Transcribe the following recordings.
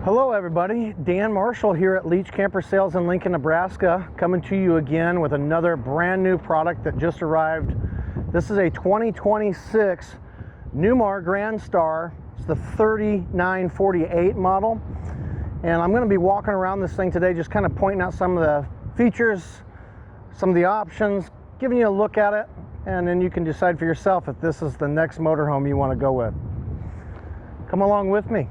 Hello everybody, Dan Marshall here at Leach Camper Sales in Lincoln, Nebraska, coming to you again with another brand new product that just arrived. This is a 2026 Newmar Grand Star. It's the 3948 model, and I'm going to be walking around this thing today just kind of pointing out some of the features, some of the options, giving you a look at it, and then you can decide for yourself if this is the next motorhome you want to go with. Come along with me.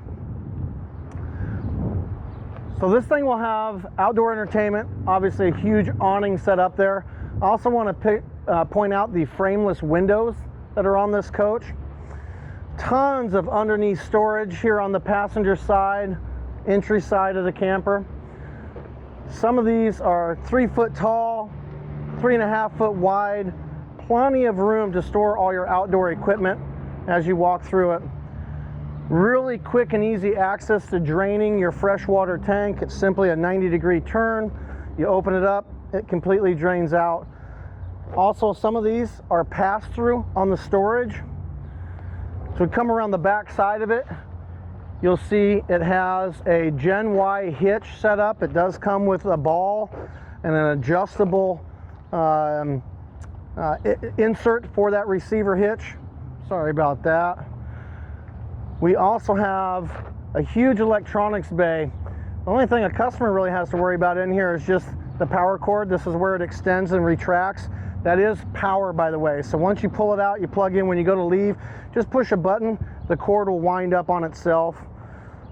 So this thing will have outdoor entertainment, obviously a huge awning set up there. I also want to point out the frameless windows that are on this coach. Tons of underneath storage here on the passenger side, entry side of the camper. Some of these are 3 foot tall, 3.5 foot wide. Plenty of room to store all your outdoor equipment as you walk through it. Really quick and easy access to draining your freshwater tank. It's simply a 90-degree turn. You open it up, it completely drains out. Also, some of these are pass-through on the storage. So we come around the back side of it, you'll see it has a Gen Y hitch set up. It does come with a ball and an adjustable insert for that receiver hitch. Sorry about that. We also have a huge electronics bay. The only thing a customer really has to worry about in here is just the power cord. This is where it extends and retracts. That is power, by the way. So once you pull it out, you plug in. When you go to leave, just push a button. The cord will wind up on itself.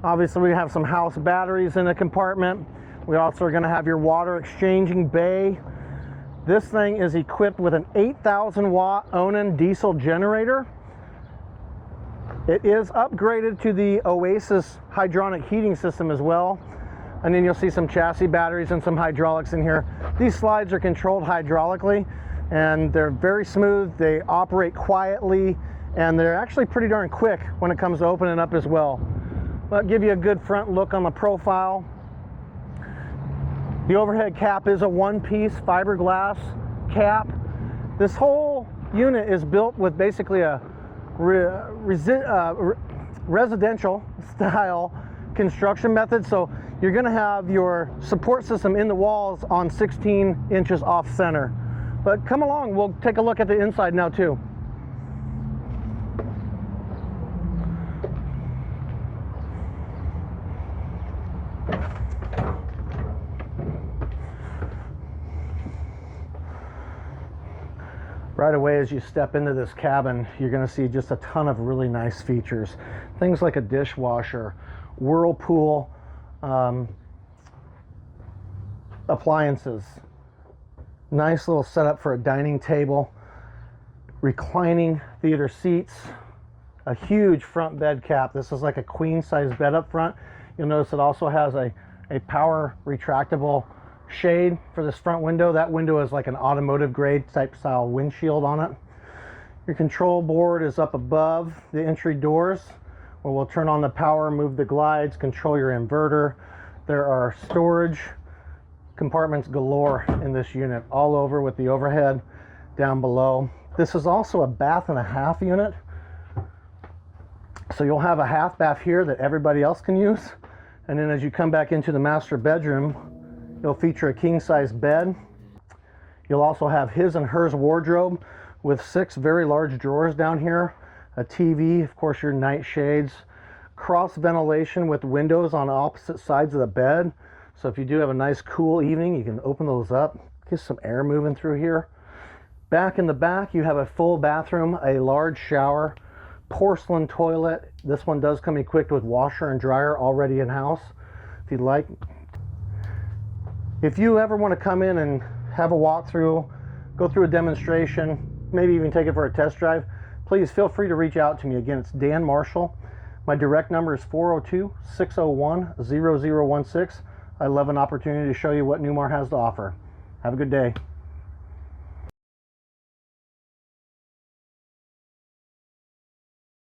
Obviously, we have some house batteries in the compartment. We also are going to have your water exchanging bay. This thing is equipped with an 8,000 watt Onan diesel generator. It is upgraded to the Oasis hydronic heating system as well. And then you'll see some chassis batteries and some hydraulics in here. These slides are controlled hydraulically, and they're very smooth. They operate quietly, and they're actually pretty darn quick when it comes to opening up as well. But give you a good front look on the profile. The overhead cap is a one-piece fiberglass cap. This whole unit is built with basically a residential style construction method. So you're going to have your support system in the walls on 16 inches off center. But come along, we'll take a look at the inside now too. Right away, as you step into this cabin, you're going to see just a ton of really nice features. Things like a dishwasher, whirlpool appliances, nice little setup for a dining table, reclining theater seats, a huge front bed cap. This is like a queen size bed up front. You'll notice it also has a power retractable shade for this front window. That window is like an automotive grade type style windshield on it. Your control board is up above the entry doors, where we'll turn on the power, move the glides, control your inverter. There are storage compartments galore in this unit, all over with the overhead down below. This is also a bath and a half unit, so you'll have a half bath here that everybody else can use, and then as you come back into the master bedroom, you'll feature a king-size bed. You'll also have his and hers wardrobe with 6 very large drawers down here, a TV, of course your night shades, cross ventilation with windows on opposite sides of the bed. So if you do have a nice cool evening, you can open those up, get some air moving through here. Back in the back, you have a full bathroom, a large shower, porcelain toilet. This one does come equipped with washer and dryer already in-house, if you'd like. If you ever want to come in and have a walkthrough, go through a demonstration, maybe even take it for a test drive, please feel free to reach out to me. Again, it's Dan Marshall. My direct number is 402-601-0016. I love an opportunity to show you what Newmar has to offer. Have a good day.